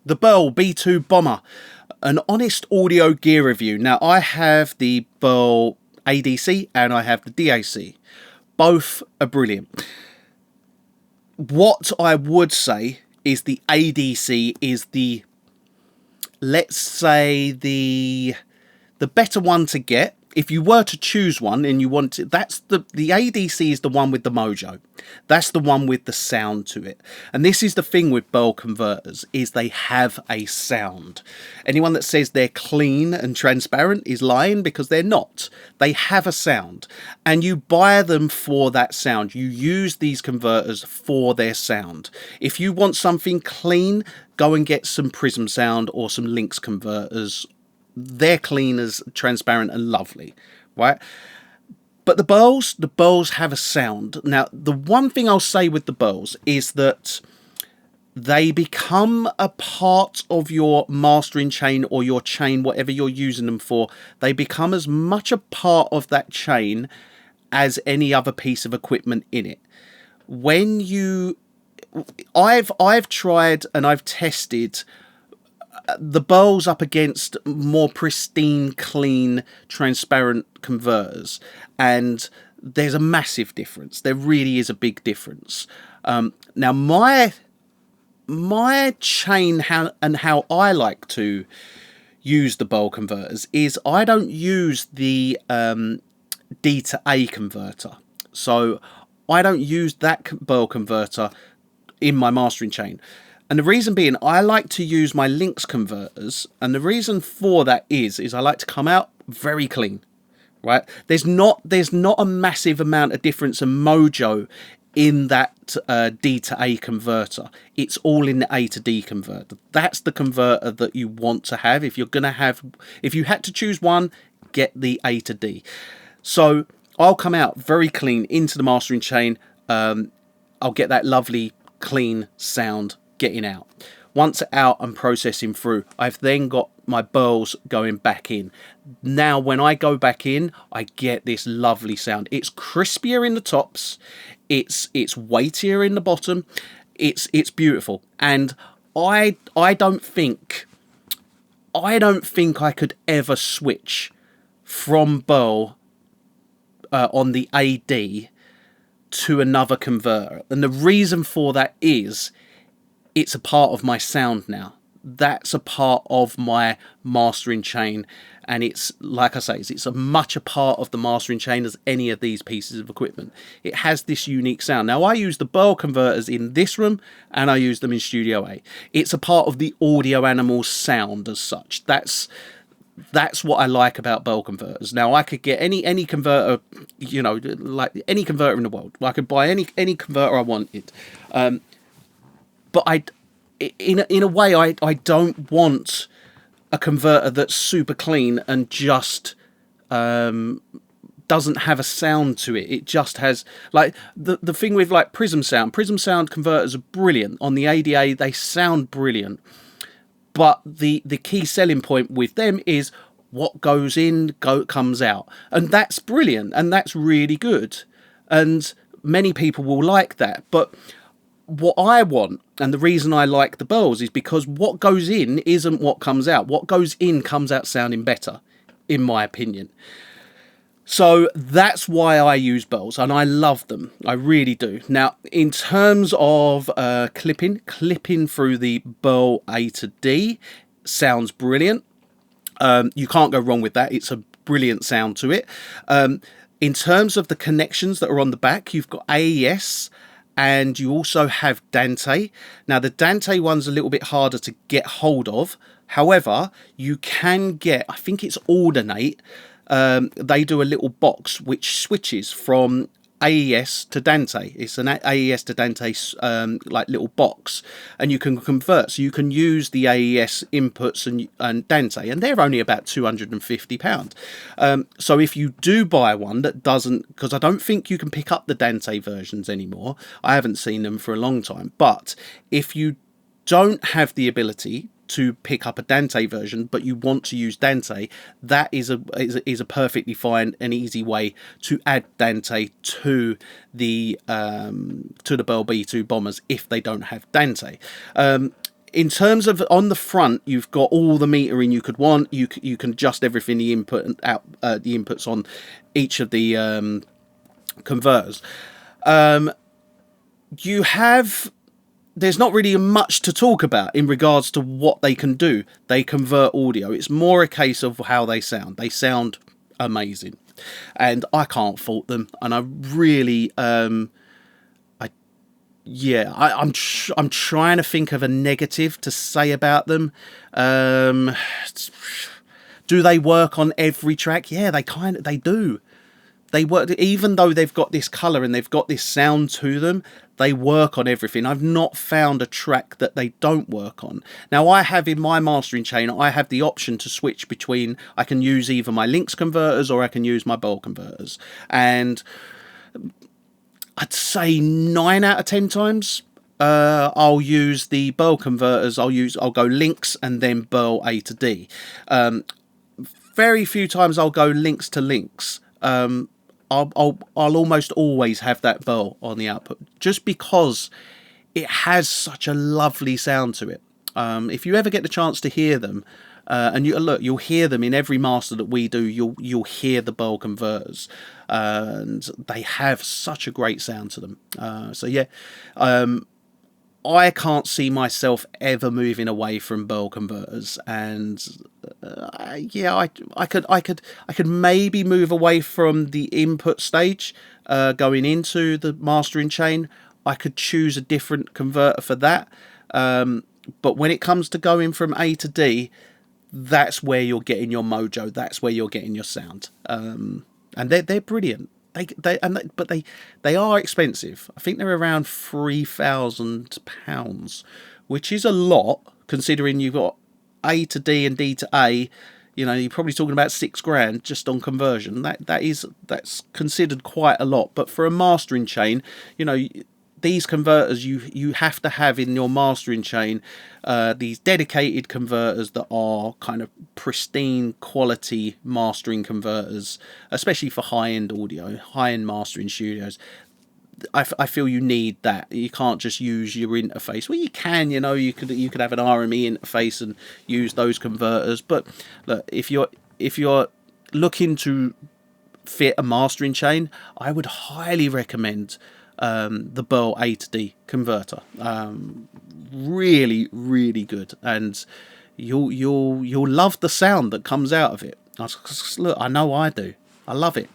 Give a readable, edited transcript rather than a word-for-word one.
the Burl B2 Bomber, an honest audio gear review. Now, I have the Burl ADC and I have the DAC. Both are brilliant. What I would say is the ADC is the, let's say, the better one to get. If you were to choose one and you want to, that's the ADC is the one with the mojo. That's the one with the sound to it. And this is the thing with Burl converters, is they have a sound. Anyone that says they're clean and transparent is lying, because they're not. They have a sound. And you buy them for that sound. You use these converters for their sound. If you want something clean, go and get some Prism Sound or some Lynx converters. They're clean as transparent and lovely, right? But the Burls have a sound. Now, the one thing I'll say with the Burls is that they become a part of your mastering chain or your chain, whatever you're using them for. They become as much a part of that chain as any other piece of equipment in it. When you, I've tried and I've tested the Burls up against more pristine, clean, transparent converters, and there's a massive difference. There really is a big difference. Now, my chain, how I like to use the Burl converters is I don't use the D to A converter. So I don't use that Burl converter in my mastering chain. And the reason being, I like to use my Lynx converters, and the reason for that is I like to come out very clean, right? There's not a massive amount of difference and mojo in that D to A converter. It's all in the A to D converter. That's the converter that you want to have. If you're gonna have, if you had to choose one, get the A to D. So I'll come out very clean into the mastering chain. I'll get that lovely clean sound getting out. Once out and processing through, I've then got my Burls going back in. Now when I go back in, I get this lovely sound. It's crispier in the tops, it's weightier in the bottom, it's beautiful. And I don't think I could ever switch from Burl on the AD to another converter. And the reason for that is it's a part of my sound now. That's a part of my mastering chain, and it's, like I say, it's as much a part of the mastering chain as any of these pieces of equipment. It has this unique sound. Now, I use the Burl converters in this room and I use them in Studio A. It's a part of the Audio Animals sound as such. That's what I like about Burl converters. Now, I could get any converter, you know, like any converter in the world. I could buy any converter I wanted. But in a way, I don't want a converter that's super clean and just doesn't have a sound to it. It just has, like, the thing with like Prism Sound converters are brilliant. On the ADA, they sound brilliant. But the key selling point with them is what goes in comes out. And that's brilliant, and that's really good. And many people will like that. But what I want, and the reason I like the Burls, is because what goes in isn't what comes out. What goes in comes out sounding better, in my opinion. So that's why I use Burls, and I love them. I really do. Now, in terms of clipping through the Burl A to D sounds brilliant. You can't go wrong with that. It's a brilliant sound to it. In terms of the connections that are on the back, you've got AES, and you also have Dante. Now, the Dante one's a little bit harder to get hold of. However, you can get, I think it's Ordinate. They do a little box which switches from AES to Dante. It's an AES to Dante like little box, and you can convert. So you can use the AES inputs and Dante, and they're only about £250. So if you do buy one that doesn't, because I don't think you can pick up the Dante versions anymore. I haven't seen them for a long time. But if you don't have the ability to pick up a Dante version, but you want to use Dante, that is a perfectly fine and easy way to add Dante to the Burl B2 bombers if they don't have Dante. in terms of on the front, you've got all the metering you could want. You can adjust everything, the input and out, the inputs on each of the converters. You have, there's not really much to talk about in regards to what they can do. They convert audio. It's more a case of how they sound. They sound amazing, and I can't fault them. And I really, I'm trying to think of a negative to say about them. Do they work on every track? Yeah, they do. They work, even though they've got this colour and they've got this sound to them, they work on everything. I've not found a track that they don't work on. Now, I have in my mastering chain, I have the option to switch between, I can use either my Lynx converters or I can use my Burl converters. And I'd say 9 out of 10 times, I'll use the Burl converters. I'll go Lynx and then Burl A to D. Very few times I'll go Lynx to Lynx. I'll almost always have that Burl on the output, just because it has such a lovely sound to it. If you ever get the chance to hear them, and you'll hear them in every master that we do. You'll hear the Burl converters, and they have such a great sound to them. So yeah, I can't see myself ever moving away from Burl converters, and yeah, I could maybe move away from the input stage, going into the mastering chain. I could choose a different converter for that, but when it comes to going from A to D, that's where you're getting your mojo. That's where you're getting your sound, and they're brilliant. But they are expensive. I think they're around £3,000, which is a lot considering you've got A to D and D to A. You know, you're probably talking about £6,000 just on conversion. That's considered quite a lot. But for a mastering chain, you know, these converters you have to have in your mastering chain, these dedicated converters that are kind of pristine quality mastering converters, especially for high-end audio, high-end mastering studios. I feel you need that. You can't just use your interface. Well, you can, you know, you could have an RME interface and use those converters. But look, if you're looking to fit a mastering chain, I would highly recommend the Burl A to D converter. Really, really good, and you'll love the sound that comes out of it. Look, I know I do. I love it.